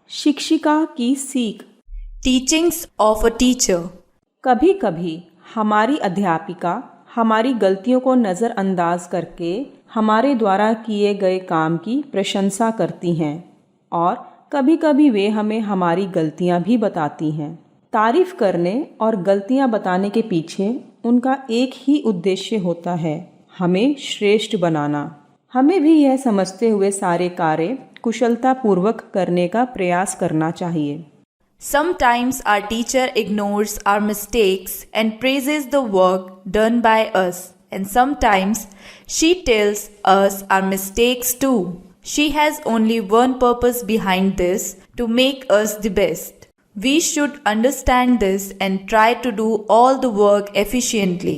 शिक्षिका की सीख। Teachings of a teacher. कभी कभी हमारी अध्यापिका हमारी गलतियों को नज़रअंदाज करके हमारे द्वारा किए गए काम की प्रशंसा करती हैं और कभी कभी वे हमें हमारी गलतियां भी बताती हैं। तारीफ करने और गलतियां बताने के पीछे उनका एक ही उद्देश्य होता है, हमें श्रेष्ठ बनाना। हमें भी यह समझते हुए सारे कार्य कुशलतापूर्वक करने का प्रयास करना चाहिए। Sometimes our teacher ignores our mistakes and praises the work done by us, and sometimes she tells us our mistakes too. She has only one purpose behind this, to make us the best. We should understand this and try to do all the work efficiently.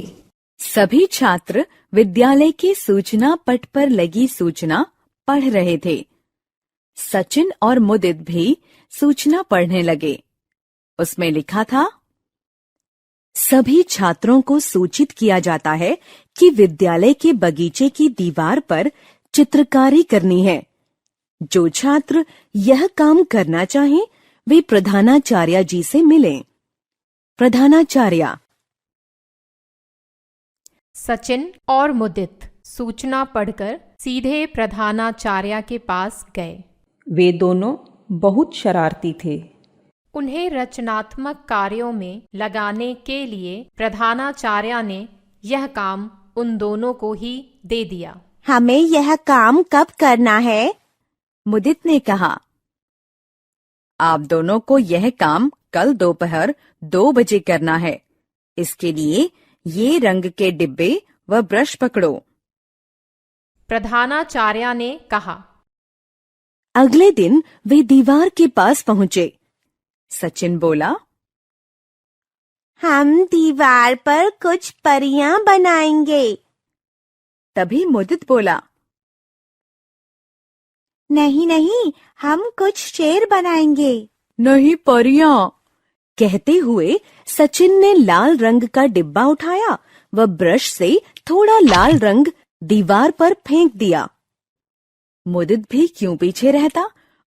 सभी छात्र विद्यालय की सूचना पट पर लगी सूचना पढ़ रहे थे। सचिन और मुदित भी सूचना पढ़ने लगे। उसमें लिखा था, सभी छात्रों को सूचित किया जाता है कि विद्यालय के बगीचे की दीवार पर चित्रकारी करनी है। जो छात्र यह काम करना चाहें, वे प्रधानाचार्य जी से मिलें। प्रधानाचार्य। सचिन और मुदित सूचना पढ़कर सीधे प्रधानाचार्य के पास गए। वे दोनों बहुत शरारती थे। उन्हें रचनात्मक कार्यों में लगाने के लिए प्रधानाचार्य ने यह काम उन दोनों को ही दे दिया। हमें यह काम कब करना है? मुदित ने कहा, आप दोनों को यह काम कल दोपहर 2 बजे करना है। इसके लिए ये रंग के डिब्बे व ब्रश पकड़ो। प्रधानाचार्य ने कहा। अगले दिन वे दीवार के पास पहुंचे। सचिन बोला, हम दीवार पर कुछ परियां बनाएंगे। तभी मुदित बोला, नहीं नहीं, हम कुछ शेर बनाएंगे। नहीं परियां। कहते हुए सचिन ने लाल रंग का डिब्बा उठाया व ब्रश से थोड़ा लाल रंग दीवार पर फेंक दिया। मुदित भी क्यों पीछे रहता,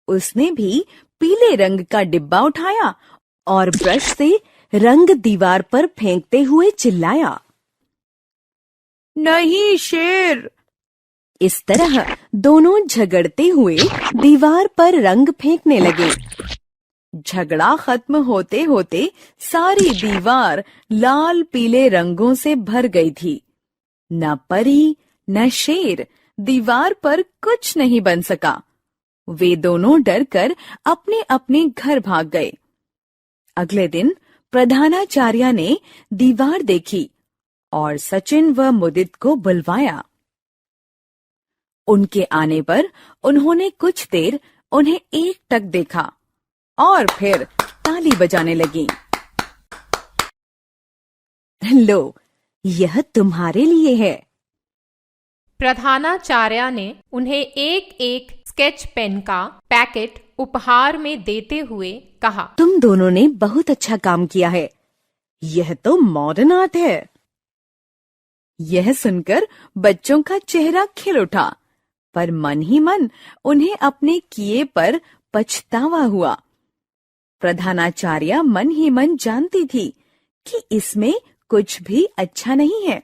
उसने भी पीले रंग का डिब्बा उठाया और ब्रश से रंग दीवार पर फेंकते हुए चिल्लाया, नहीं शेर। इस तरह दोनों झगड़ते हुए दीवार पर रंग फेंकने लगे। झगड़ा खत्म होते होते सारी दीवार लाल पीले रंगों से भर गई थी। न परी न शेर दीवार पर कुछ नहीं बन सका। वे दोनों डरकर अपने अपने घर भाग गए। अगले दिन प्रधानाचार्य ने दीवार देखी और सचिन व मुदित को बुलवाया। उनके आने पर उन्होंने कुछ देर उन्हें एकटक देखा और फिर ताली बजाने लगी। लो, यह तुम्हारे लिए है। प्रधानाचार्य ने उन्हें एक एक स्केच पेन का पैकेट उपहार में देते हुए कहा, तुम दोनों ने बहुत अच्छा काम किया है। यह तो मॉडर्न आर्ट है। यह सुनकर बच्चों का चेहरा खिल उठा, पर मन ही मन उन्हें अपने किए पर पछतावा हुआ। प्रधानाचार्य मन ही मन जानती थी कि इसमें कुछ भी अच्छा नहीं है।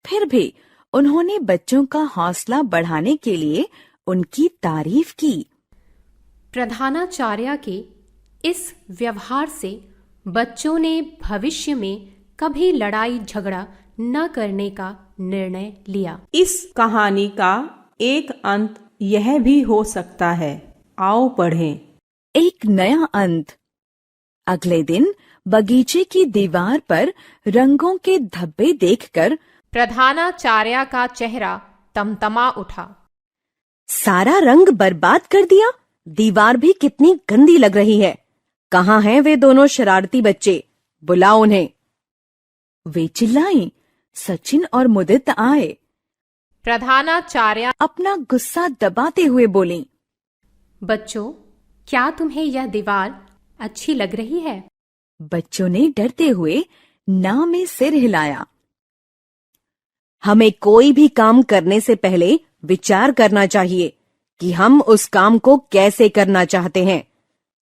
फिर भी उन्होंने बच्चों का हौसला बढ़ाने के लिए उनकी तारीफ की। प्रधानाचार्य के इस व्यवहार से बच्चों ने भविष्य में कभी लड़ाई झगड़ा न करने का निर्णय लिया। इस कहानी का एक अंत यह भी हो सकता है। आओ पढ़ें। एक नया अंत। अगले दिन बगीचे की दीवार पर रंगों के धब्बे देखकर प्रधानाचार्य का चेहरा तमतमा उठा। सारा रंग बर्बाद कर दिया। दीवार भी कितनी गंदी लग रही है। कहाँ हैं वे दोनों शरारती बच्चे? बुलाओ उन्हें। वे चिल्लाई। सचिन और मुदित आए। प्रधानाचार्य अपना गुस्सा दबाते हुए बोली, बच्चों, क्या तुम्हें यह दीवार अच्छी लग रही है? बच्चों ने डरते हुए ना में सिर हिलाया। हमें कोई भी काम करने से पहले विचार करना चाहिए कि हम उस काम को कैसे करना चाहते हैं।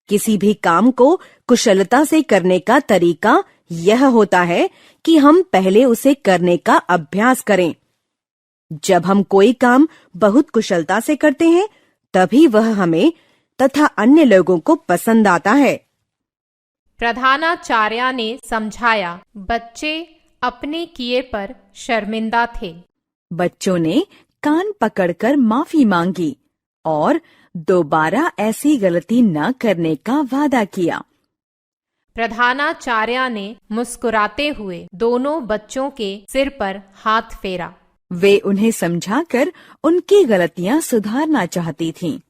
किसी भी काम को कुशलता से करने का तरीका यह होता है कि हम पहले उसे करने का अभ्यास करें। जब हम कोई काम बहुत कुशलता से करते हैं, तभी वह हमें तथा अन्य लोगों को पसंद आता है। प्रधानाचार्य ने समझाया, बच्चे अपने किए पर शर्मिंदा थे। बच्चों ने कान पकड़कर माफी मांगी और दोबारा ऐसी गलती न करने का वादा किया। प्रधानाचार्य ने मुस्कुराते हुए दोनों बच्चों के सिर पर हाथ फेरा। वे उन्हें समझाकर उनकी गलतियां सुधारना चाहती थीं।